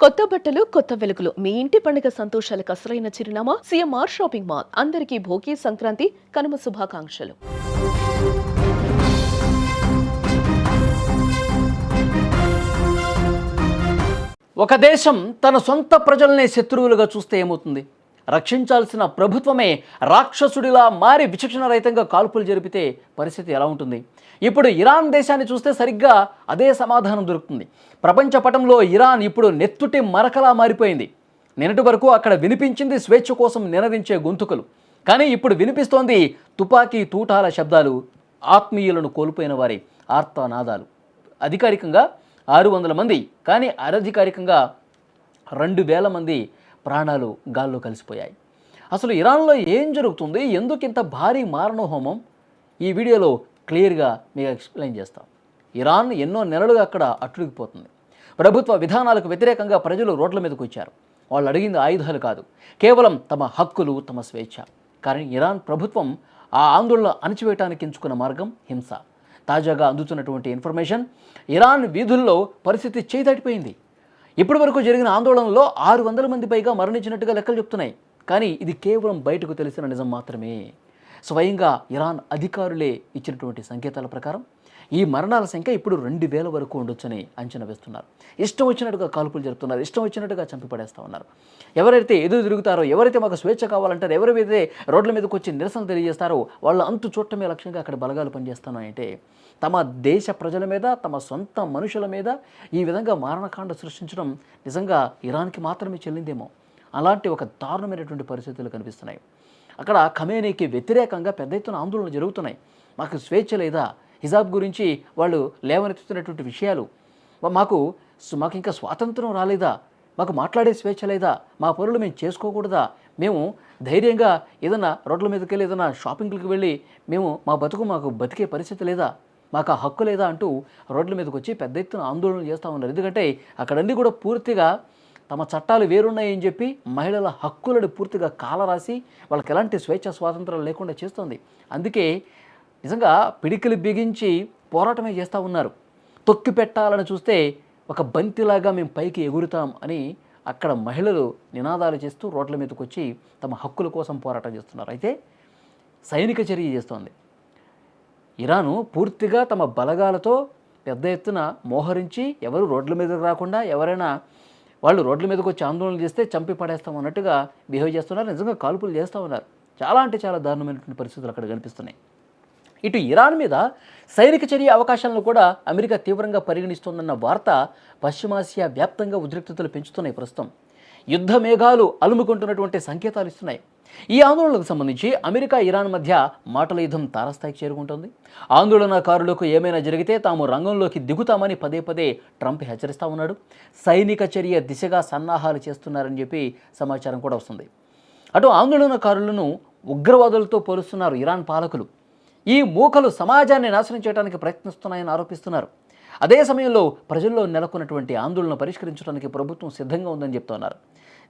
కొత్త బట్టలు, కొత్త వెలుగులు. మీ ఇంటి పండుగ సంతోషాలకు అసలైన చిరునామా సిఎంఆర్ షాపింగ్ మాల్. అందరికీ భోగి, సంక్రాంతి, కనుమ శుభాకాంక్షలు. ఒక దేశం తన సొంత ప్రజలనే శత్రువులుగా చూస్తే ఏమవుతుంది? రక్షించాల్సిన ప్రభుత్వమే రాక్షసుడిలా మారి విచక్షణ రహితంగా కాల్పులు జరిపితే పరిస్థితి ఎలా ఉంటుంది? ఇప్పుడు ఇరాన్ దేశాన్ని చూస్తే సరిగ్గా అదే సమాధానం దొరుకుతుంది. ప్రపంచ పటంలో ఇరాన్ ఇప్పుడు నెత్తుటి మరకలా మారిపోయింది. నిన్నటి వరకు అక్కడ వినిపించింది స్వేచ్ఛ కోసం నినదించే గొంతుకలు, కానీ ఇప్పుడు వినిపిస్తోంది తుపాకీ తూటాల శబ్దాలు, ఆత్మీయులను కోల్పోయిన వారి ఆర్తనాదాలు. అధికారికంగా 600 మంది, కానీ అనధికారికంగా 2000 మంది ప్రాణాలు గాల్లో కలిసిపోయాయి. అసలు ఇరాన్లో ఏం జరుగుతుంది? ఎందుకు ఇంత భారీ మారణహోమం? ఈ వీడియోలో క్లియర్గా మీకు ఎక్స్ప్లెయిన్ చేస్తాం. ఇరాన్ ఎన్నో నెలలుగా అక్కడ అట్టుడికిపోతుంది. ప్రభుత్వ విధానాలకు వ్యతిరేకంగా ప్రజలు రోడ్ల మీదకు వచ్చారు. వాళ్ళు అడిగింది ఆయుధాలు కాదు, కేవలం తమ హక్కులు, తమ స్వేచ్ఛ. కానీ ఇరాన్ ప్రభుత్వం ఆ ఆందోళన అణచివేయటానికి ఎంచుకున్న మార్గం హింస. తాజాగా అందుతున్నటువంటి ఇన్ఫర్మేషన్, ఇరాన్ వీధుల్లో పరిస్థితి చేదాటిపోయింది. ఇప్పటి వరకు జరిగిన ఆందోళనలో 600 మంది పైగా మరణించినట్టుగా లెక్కలు చెప్తున్నాయి. కానీ ఇది కేవలం బయటకు తెలిసిన నిజం మాత్రమే. స్వయంగా ఇరాన్ అధికారులే ఇచ్చినటువంటి సంకేతాల ప్రకారం ఈ మరణాల సంఖ్య ఇప్పుడు 2000 వరకు ఉండొచ్చని అంచనా వేస్తున్నారు. ఇష్టం వచ్చినట్టుగా కాల్పులు జరుపుతున్నారు, ఇష్టం వచ్చినట్టుగా చంపి పడేస్తూ ఉన్నారు. ఎవరైతే ఎదురు తిరుగుతారో, ఎవరైతే మాకు స్వేచ్ఛ కావాలంటారో, ఎవరైతే రోడ్ల మీదకి వచ్చి నిరసన తెలియజేస్తారో వాళ్ళ అంతు చూడటమే లక్ష్యంగా అక్కడ బలగాలు పనిచేస్తున్నాయంటే తమ దేశ ప్రజల మీద, తమ సొంత మనుషుల మీద ఈ విధంగా మారణకాండ సృష్టించడం నిజంగా ఇరాన్కి మాత్రమే చెల్లిందేమో. అలాంటి ఒక దారుణమైనటువంటి పరిస్థితులు కనిపిస్తున్నాయి. అక్కడ ఖమేనీకి వ్యతిరేకంగా పెద్ద ఎత్తున ఆందోళనలు జరుగుతున్నాయి. మాకు స్వేచ్ఛ లేదా, హిజాబ్ గురించి వాళ్ళు లేవనెత్తుతున్నటువంటి విషయాలు, మాకు ఇంకా స్వాతంత్రం రాలేదా, మాకు మాట్లాడే స్వేచ్ఛ లేదా, మా పనులు మేము చేసుకోకూడదా, మేము ధైర్యంగా ఏదైనా రోడ్ల మీదకి వెళ్ళి ఏదైనా షాపింగ్లకు వెళ్ళి మాకు బతికే పరిస్థితి లేదా, మాకు ఆ హక్కు లేదా అంటూ రోడ్ల మీదకి వచ్చి పెద్ద ఎత్తున ఆందోళనలు చేస్తూ ఉన్నారు. ఎందుకంటే అక్కడన్నీ కూడా పూర్తిగా తమ చట్టాలు వేరున్నాయని చెప్పి మహిళల హక్కులను పూర్తిగా కాలరాసి వాళ్ళకి ఎలాంటి స్వేచ్ఛ స్వాతంత్రాలు లేకుండా చేస్తుంది. అందుకే నిజంగా పిడికిలు బిగించి పోరాటమే చేస్తూ ఉన్నారు. తొక్కి పెట్టాలని చూస్తే ఒక బంతిలాగా మేము పైకి ఎగురుతాం అని అక్కడ మహిళలు నినాదాలు చేస్తూ రోడ్ల మీదకి వచ్చి తమ హక్కుల కోసం పోరాటం చేస్తున్నారు. అయితే సైనిక చర్య చేస్తోంది ఇరాను. పూర్తిగా తమ బలగాలతో పెద్ద ఎత్తున మోహరించి ఎవరు రోడ్ల మీదకి రాకుండా, ఎవరైనా వాళ్ళు రోడ్ల మీదకి వచ్చి ఆందోళన చేస్తే చంపి పడేస్తాం అన్నట్టుగా బిహేవ్ చేస్తున్నారు. నిజంగా కాల్పులు చేస్తూ ఉన్నారు. చాలా అంటే చాలా దారుణమైనటువంటి పరిస్థితులు అక్కడ కనిపిస్తున్నాయి. ఇటు ఇరాన్ మీద సైనిక చర్య అవకాశాలను కూడా అమెరికా తీవ్రంగా పరిగణిస్తోందన్న వార్త పశ్చిమాసియా వ్యాప్తంగా ఉద్రిక్తతలు పెంచుతున్నాయి. ప్రస్తుతం యుద్ధ మేఘాలు అలుముకుంటున్నటువంటి సంకేతాలు ఇస్తున్నాయి. ఈ ఆందోళనకు సంబంధించి అమెరికా, ఇరాన్ మధ్య మాటల యుద్ధం తారస్థాయికి చేరుకుంటోంది. ఆందోళనకారులకు ఏమైనా జరిగితే తాము రంగంలోకి దిగుతామని పదే పదే ట్రంప్ హెచ్చరిస్తూ ఉన్నాడు. సైనిక చర్య దిశగా సన్నాహాలు చేస్తున్నారని చెప్పి సమాచారం కూడా వస్తుంది. అటు ఆందోళనకారులను ఉగ్రవాదులతో పోలుస్తున్నారు ఇరాన్ పాలకులు. ఈ మూకలు సమాజాన్ని నాశనం చేయడానికి ప్రయత్నిస్తున్నాయని ఆరోపిస్తున్నారు. అదే సమయంలో ప్రజల్లో నెలకొన్నటువంటి ఆందోళన పరిష్కరించడానికి ప్రభుత్వం సిద్ధంగా ఉందని చెప్తున్నారు.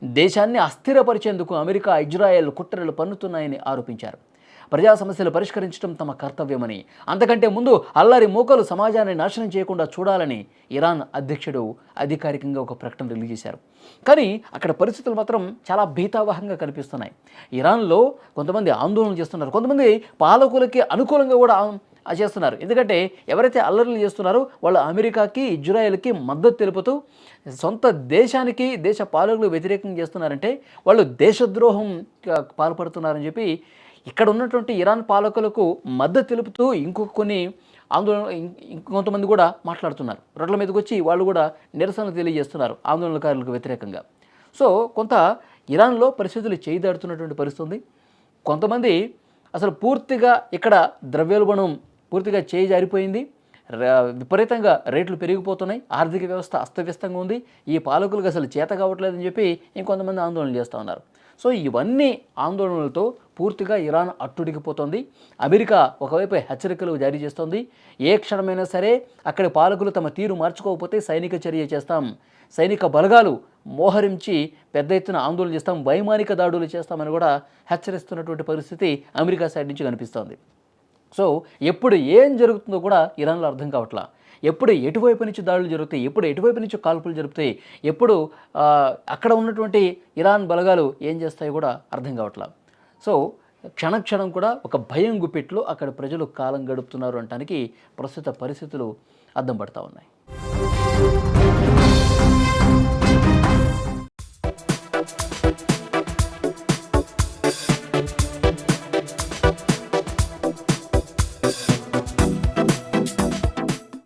దేశాన్ని అస్థిరపరిచేందుకు అమెరికా, ఇజ్రాయెల్ కుట్రలు పన్నుతున్నాయని ఆరోపించారు. ప్రజా సమస్యలు పరిష్కరించడం తమ కర్తవ్యమని, అంతకంటే ముందు అల్లరి మూకలు సమాజాన్ని నాశనం చేయకుండా చూడాలని ఇరాన్ అధ్యక్షుడు అధికారికంగా ఒక ప్రకటన రిలీజ్ చేశారు. కానీ అక్కడ పరిస్థితులు మాత్రం చాలా భీతావహంగా కనిపిస్తున్నాయి. ఇరాన్లో కొంతమంది ఆందోళన చేస్తున్నారు, కొంతమంది పాలకులకి అనుకూలంగా కూడా చేస్తున్నారు. ఎందుకంటే ఎవరైతే అల్లర్లు చేస్తున్నారో వాళ్ళు అమెరికాకి, ఇజ్రాయెల్కి మద్దతు తెలుపుతూ సొంత దేశానికి, దేశ పాలకులకు వ్యతిరేకంగా చేస్తున్నారంటే వాళ్ళు దేశద్రోహం పాల్పడుతున్నారని చెప్పి ఇక్కడ ఉన్నటువంటి ఇరాన్ పాలకులకు మద్దతు తెలుపుతూ ఇంకొంతమంది కూడా మాట్లాడుతున్నారు. రోడ్ల మీదకి వచ్చి వాళ్ళు కూడా నిరసన తెలియజేస్తున్నారు ఆందోళనకారులకు వ్యతిరేకంగా. సో కొంత ఇరాన్లో పరిస్థితులు చేయిదాడుతున్నటువంటి పరిస్థితి. కొంతమంది అసలు పూర్తిగా ఇక్కడ ద్రవ్యోల్బణం పూర్తిగా చేయి జారిపోయింది, విపరీతంగా రేట్లు పెరిగిపోతున్నాయి, ఆర్థిక వ్యవస్థ అస్తవ్యస్తంగా ఉంది, ఈ పాలకులకు అసలు చేత కావట్లేదని చెప్పి ఇంకొంతమంది ఆందోళన చేస్తూ ఉన్నారు. సో ఇవన్నీ ఆందోళనలతో పూర్తిగా ఇరాన్ అట్టుడికిపోతుంది. అమెరికా ఒకవైపు హెచ్చరికలు జారీ చేస్తోంది. ఏ క్షణమైనా సరే అక్కడి పాలకులు తమ తీరు మార్చుకోకపోతే సైనిక చర్య చేస్తాం, సైనిక బలగాలు మోహరించి పెద్ద ఎత్తున ఆందోళన చేస్తాం, వైమానిక దాడులు చేస్తామని కూడా హెచ్చరిస్తున్నటువంటి పరిస్థితి అమెరికా సైడ్ నుంచి కనిపిస్తోంది. సో ఎప్పుడు ఏం జరుగుతుందో కూడా ఇరాన్లో అర్థం కావట్లా. ఎప్పుడు ఎటువైపు నుంచి దాడులు జరుగుతాయి, ఎప్పుడు ఎటువైపు నుంచి కాల్పులు జరుపుతాయి, ఎప్పుడు అక్కడ ఉన్నటువంటి ఇరాన్ బలగాలు ఏం చేస్తాయో కూడా అర్థం కావట్లేదు. సో క్షణక్షణం కూడా ఒక భయం గుప్పిట్లో అక్కడ ప్రజలు కాలం గడుపుతున్నారు అనడానికి ప్రస్తుత పరిస్థితులు అద్దం పడతా ఉన్నాయి.